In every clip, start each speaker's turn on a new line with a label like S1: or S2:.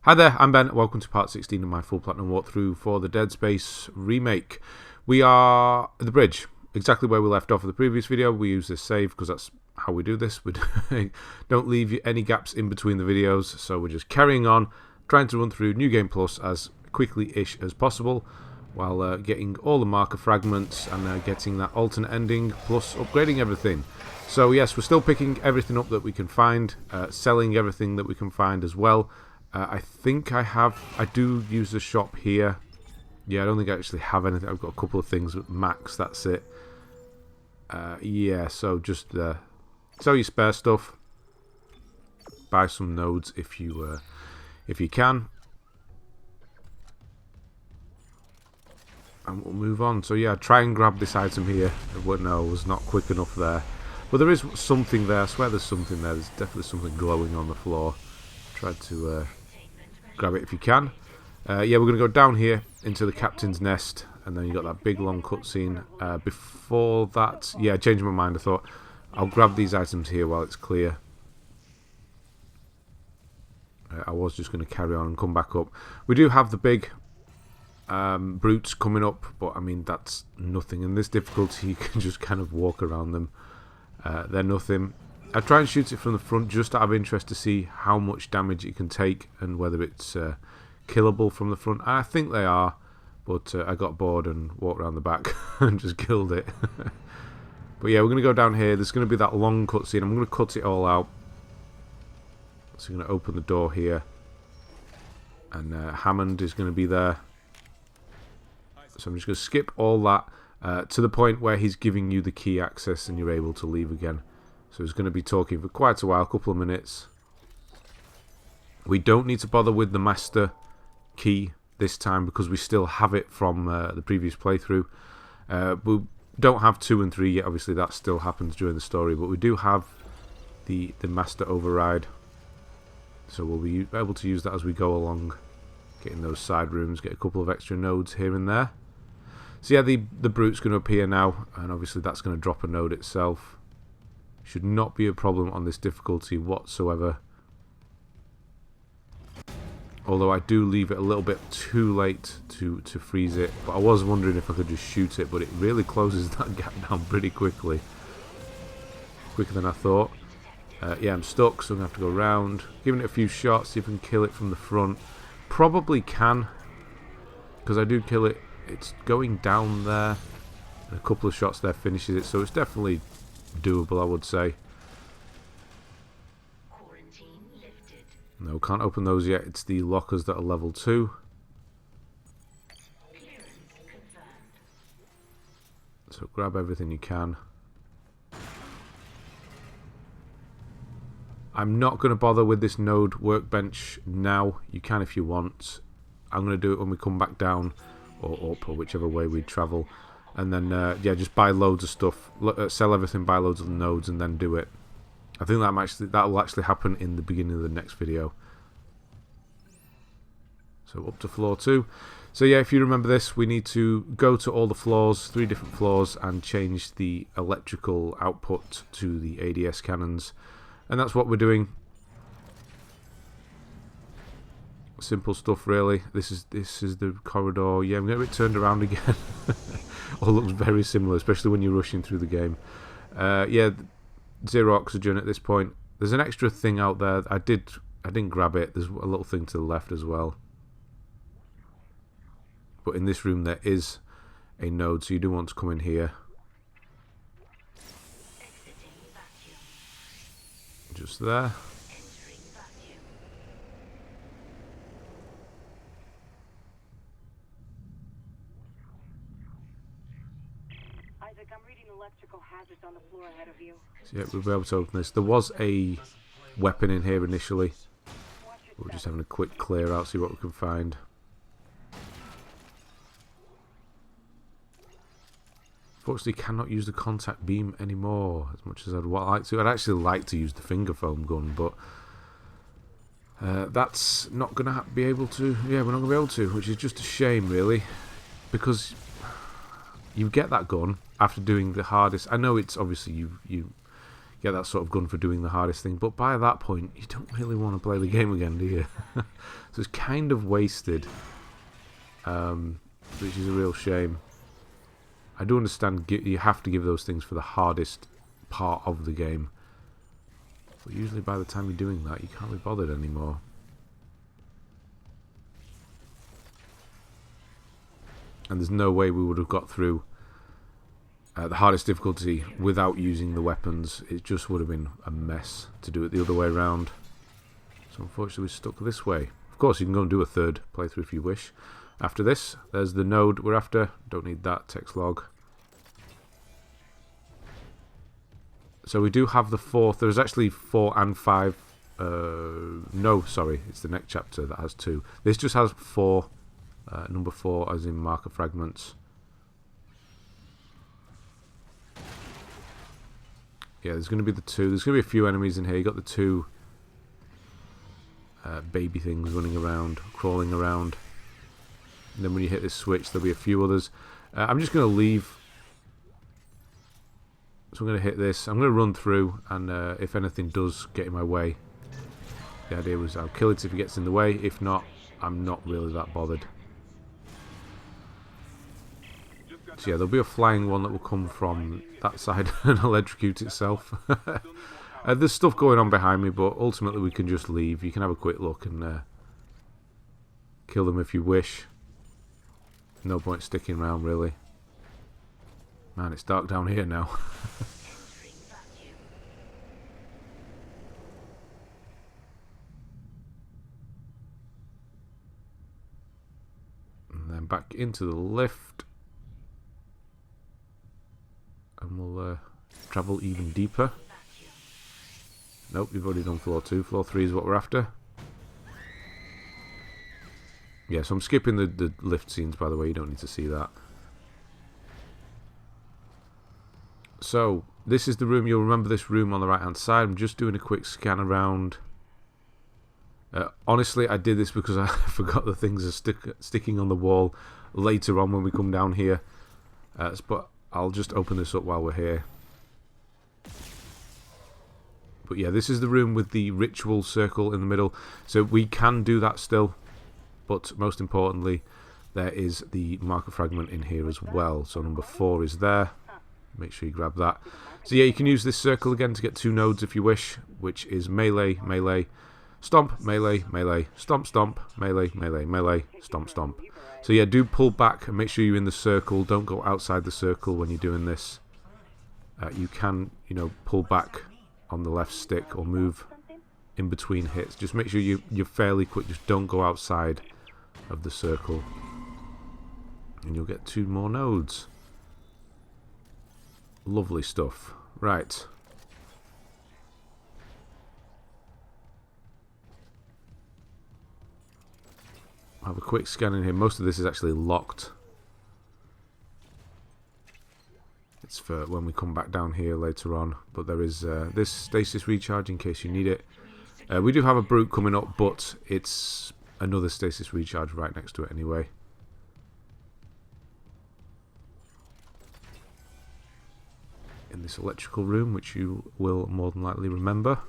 S1: Hi there, I'm Ben. Welcome to part 16 of my full platinum walkthrough for the Dead Space Remake. We are at the bridge, exactly where we left off in the previous video. We use this save because that's how we do this. We don't leave any gaps in between the videos, so we're just carrying on, trying to run through New Game Plus as quickly-ish as possible, while getting all the marker fragments and getting that alternate ending, plus upgrading everything. So yes, we're still picking everything up that we can find, selling everything that we can find as well. I think I do use the shop here. Yeah, I don't think I actually have anything. I've got a couple of things with max, that's it. Yeah, so just sell your spare stuff. Buy some nodes if you can. And we'll move on. So yeah, try and grab this item here. Well, no, it was not quick enough there. But there is something there. I swear there's something there. There's definitely something glowing on the floor. Try to grab it if you can. Yeah, we're going to go down here into the captain's nest, and then you got that big long cutscene. Before that, yeah, I changed my mind. I thought I'll grab these items here while it's clear. I was just going to carry on and come back up. We do have the big brutes coming up, but I mean that's nothing in this difficulty. You can just kind of walk around them. They're nothing. I try and shoot it from the front just out of interest to see how much damage it can take and whether it's killable from the front. I think they are, but I got bored and walked around the back and just killed it. But yeah, we're going to go down here. There's going to be that long cutscene. I'm going to cut it all out. So I'm going to open the door here. And Hammond is going to be there. So I'm just going to skip all that to the point where he's giving you the key access and you're able to leave again. So he's going to be talking for quite a while, a couple of minutes. We don't need to bother with the master key this time because we still have it from the previous playthrough. We don't have 2 and 3 yet, obviously that still happens during the story, but we do have the master override. So we'll be able to use that as we go along, getting those side rooms, get a couple of extra nodes here and there. So yeah, the brute's going to appear now, and obviously that's going to drop a node itself. Should not be a problem on this difficulty whatsoever. Although I do leave it a little bit too late to freeze it. But I was wondering if I could just shoot it, but it really closes that gap down pretty quickly. Quicker than I thought. Yeah, I'm stuck, so I'm going to have to go around. Giving it a few shots, see if I can kill it from the front. Probably can, because I do kill it. It's going down there. And a couple of shots there finishes it, so it's definitely doable, I would say. No, can't open those yet. It's the lockers that are level 2. So grab everything you can. I'm not going to bother with this node workbench now. You can if you want. I'm going to do it when we come back down or up, or whichever way we travel. And then, yeah, just buy loads of stuff. Sell everything, buy loads of nodes, and then do it. I think that will actually happen in the beginning of the next video. So up to floor 2. So yeah, if you remember this, we need to go to all the floors, 3 different floors, and change the electrical output to the ADS cannons. And that's what we're doing. Simple stuff, really. This is the corridor. Yeah, I'm getting a bit turned around again. All looks very similar, especially when you're rushing through the game. Yeah, 0 oxygen at this point. There's an extra thing out there. I didn't grab it. There's a little thing to the left as well. But in this room there is a node, so you do want to come in here. Just there.
S2: On the floor ahead of you.
S1: So yeah, we'll be able to open this. There was a weapon in here initially. We're just having a quick clear out, see what we can find. Fortunately, cannot use the contact beam anymore as much as I'd like to. I'd actually like to use the finger foam gun, but that's not going to be able to. Yeah, we're not going to be able to, which is just a shame, really, because you get that gun after doing the hardest. I know it's obviously you get that sort of gun for doing the hardest thing. But by that point, you don't really want to play the game again, do you? So it's kind of wasted, which is a real shame. I do understand you have to give those things for the hardest part of the game. But usually by the time you're doing that, you can't be bothered anymore. And there's no way we would have got through the hardest difficulty without using the weapons. It just would have been a mess to do it the other way around. So unfortunately we're stuck this way. Of course you can go and do a third playthrough if you wish. After this, there's the node we're after. Don't need that text log. So we do have the 4th. There's actually 4 and 5. No, sorry, it's the next chapter that has 2. This just has 4. Number 4 as in marker fragments. Yeah, there's going to be the 2. There's going to be a few enemies in here. You got the 2 baby things running around, crawling around. And then when you hit this switch, there'll be a few others. I'm just going to leave. So I'm going to hit this. I'm going to run through, and if anything does get in my way, the idea was I'll kill it if it gets in the way. If not, I'm not really that bothered. So yeah, there'll be a flying one that will come from that side and electrocute itself. There's stuff going on behind me, but ultimately we can just leave. You can have a quick look and kill them if you wish. No point sticking around, really. Man, it's dark down here now. And then back into the lift. And we'll travel even deeper. Nope, we've already done floor 2. Floor 3 is what we're after. Yeah, so I'm skipping the lift scenes, by the way. You don't need to see that. So, this is the room. You'll remember this room on the right-hand side. I'm just doing a quick scan around. Honestly, I did this because I forgot the things are sticking on the wall later on when we come down here. But I'll just open this up while we're here. But yeah, this is the room with the ritual circle in the middle. So we can do that still. But most importantly, there is the marker fragment in here as well. So number 4 is there. Make sure you grab that. So yeah, you can use this circle again to get 2 nodes if you wish, which is melee, melee, stomp, melee, melee, stomp, stomp, melee, melee, melee, stomp, stomp. So yeah, do pull back and make sure you're in the circle. Don't go outside the circle when you're doing this. You can, pull back on the left stick or move in between hits. Just make sure you're fairly quick. Just don't go outside of the circle. And you'll get 2 more nodes. Lovely stuff. Right. I'll have a quick scan in here. Most of this is actually locked. It's for when we come back down here later on. But there is this stasis recharge in case you need it. We do have a brute coming up, but it's another stasis recharge right next to it anyway. In this electrical room, which you will more than likely remember.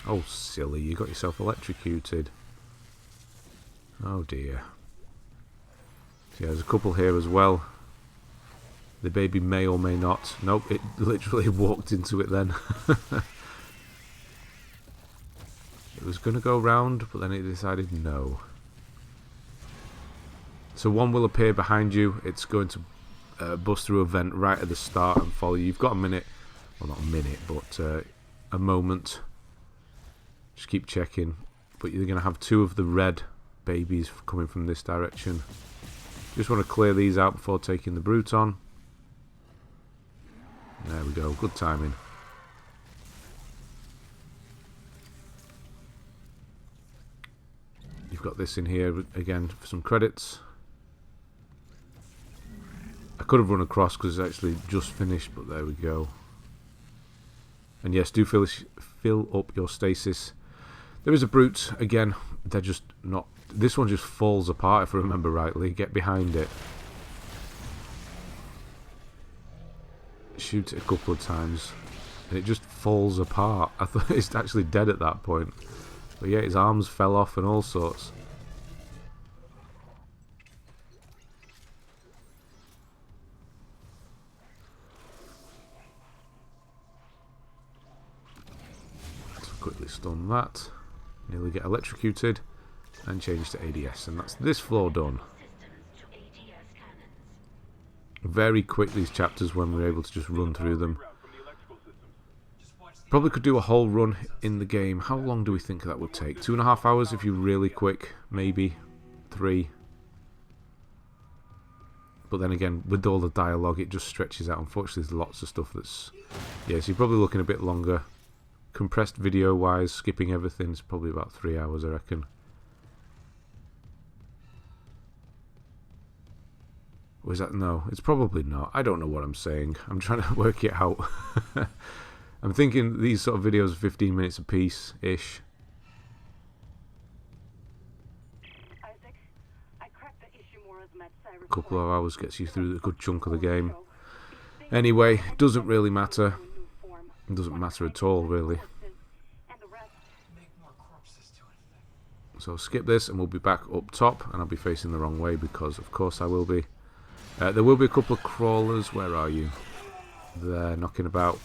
S1: Oh, silly, you got yourself electrocuted. Oh dear. So yeah, there's a couple here as well. The baby may or may not. Nope, it literally walked into it then. It was going to go round, but then it decided no. So one will appear behind you. It's going to bust through a vent right at the start and follow you. You've got a minute. Well, not a minute, but a moment. Just keep checking. But you're going to have 2 of the red babies coming from this direction. Just want to clear these out before taking the brute on. There we go. Good timing. You've got this in here again for some credits. I could have run across because it's actually just finished, but there we go. And yes, do fill up your stasis. There is a brute again. They're just not. This one just falls apart if I remember rightly. Get behind it. shoot it a couple of times, and it just falls apart. I thought it's actually dead at that point. But yeah, his arms fell off and all sorts. Let's quickly stun that. Nearly get electrocuted. And change to ADS. And that's this floor done. Very quick, these chapters, when we're able to just run through them. Probably could do a whole run in the game. How long do we think that would take? 2.5 hours if you're really quick. Maybe 3. But then again, with all the dialogue, it just stretches out. Unfortunately, there's lots of stuff that's... Yeah, so you're probably looking a bit longer. Compressed video-wise, skipping everything, is probably about 3 hours, I reckon. Was that? No, it's probably not. I don't know what I'm saying. I'm trying to work it out. I'm thinking these sort of videos are 15 minutes a piece-ish. A couple of hours gets you through a good chunk of the game. Anyway, doesn't really matter. It doesn't matter at all, really. So skip this and we'll be back up top, and I'll be facing the wrong way because of course I will be. There will be a couple of crawlers. Where are you? They're knocking about.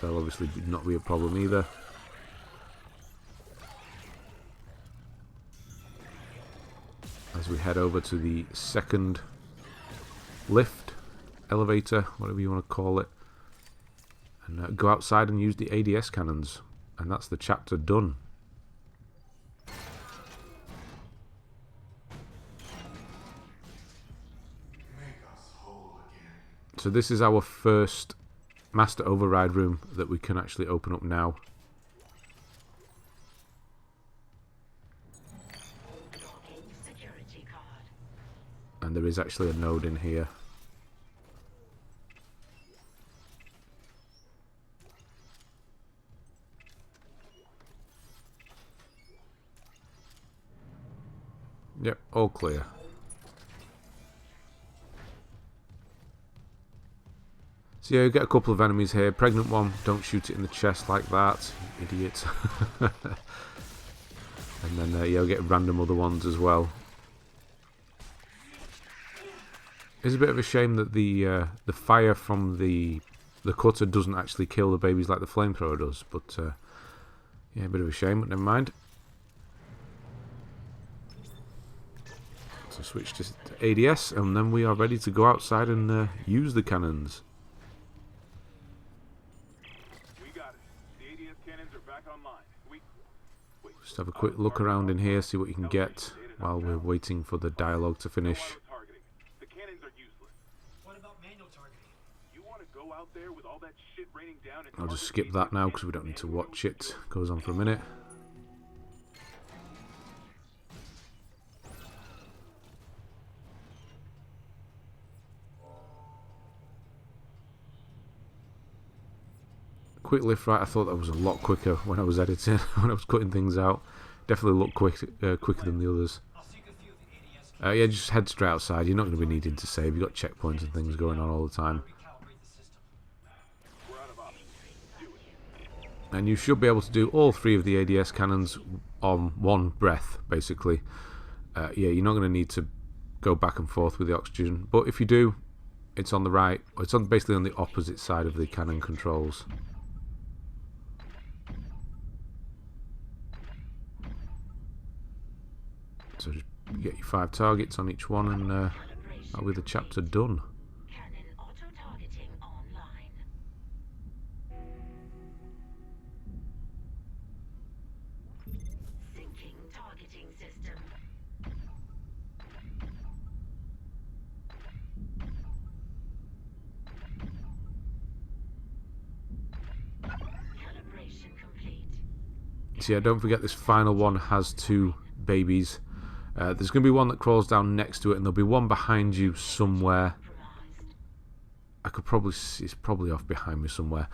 S1: They'll obviously not be a problem either. As we head over to the second lift, elevator, whatever you want to call it, and go outside and use the ADS cannons. And that's the chapter done. So this is our first master override room that we can actually open up now. And there is actually a node in here. Yep, all clear. So yeah, you get a couple of enemies here. Pregnant one, don't shoot it in the chest like that, you idiot. And then yeah, you'll get random other ones as well. It's a bit of a shame that the fire from the cutter doesn't actually kill the babies like the flamethrower does, but yeah, a bit of a shame, but never mind. So switch to ADS, and then we are ready to go outside and use the cannons. Just have a quick look around in here, see what you can get while we're waiting for the dialogue to finish. I'll just skip that now because we don't need to watch it. It goes on for a minute. Quick lift right, I thought that was a lot quicker when I was editing, when I was cutting things out. Definitely looked quicker than the others. Yeah, just head straight outside. You're not going to be needing to save. You've got checkpoints and things going on all the time. And you should be able to do all 3 of the ADS cannons on one breath, basically. Yeah, you're not going to need to go back and forth with the oxygen. But if you do, it's on the right. It's on basically on the opposite side of the cannon controls. So just get your 5 targets on each one, and that'll be the chapter done.
S3: Cannon auto-targeting online. Syncing targeting system. Calibration complete.
S1: So yeah, don't forget this final one has 2 babies. There's going to be one that crawls down next to it, and there'll be one behind you somewhere. I could probably see, it's probably off behind me somewhere.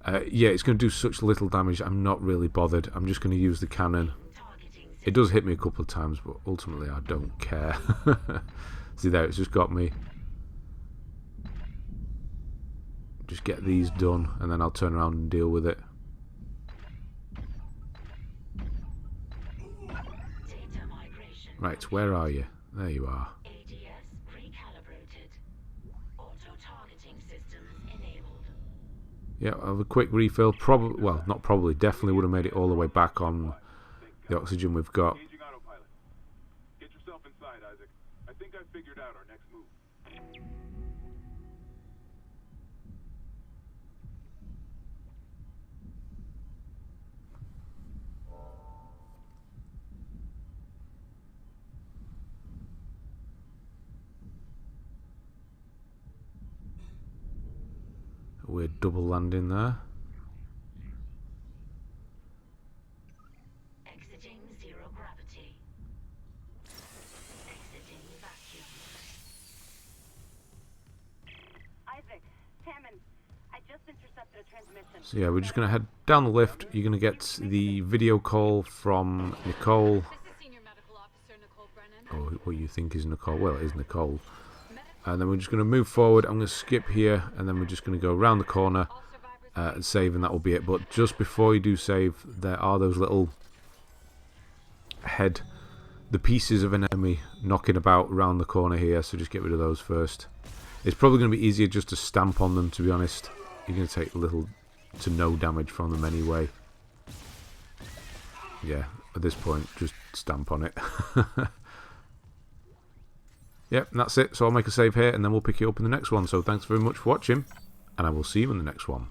S1: Yeah, it's going to do such little damage, I'm not really bothered. I'm just going to use the cannon. It does hit me a couple of times, but ultimately I don't care. See there, it's just got me. just get these done, and then I'll turn around and deal with it.
S3: Data migration.
S1: Right, where are you? There you are.
S3: ADS recalibrated. Auto-targeting systems enabled.
S1: Yeah, I'll have a quick refill. Probably, well, not probably, definitely would have made it all the way back on the oxygen we've got.
S4: Engaging autopilot. Get yourself inside, Isaac. I think I figured out our next move.
S1: A weird double landing there.
S3: Exiting zero gravity. Exiting vacuum.
S2: Isaac, Hammond, I just intercepted a transmission.
S1: So yeah, we're just going to head down the lift. You're going to get the video call from Nicole.
S5: This is Senior Medical Officer Nicole Brennan.
S1: Or what you think is Nicole. Well, it is Nicole. And then we're just going to move forward. I'm going to skip here, and then we're just going to go around the corner
S5: All survivors
S1: and save, and that will be it. But just before you do save, there are those little the pieces of an enemy knocking about around the corner here, so just get rid of those first. It's probably going to be easier just to stamp on them, to be honest. You're going to take little to no damage from them anyway. Yeah, at this point, just stamp on it. Yep, and that's it. So I'll make a save here, and then we'll pick it up in the next one. So thanks very much for watching, and I will see you in the next one.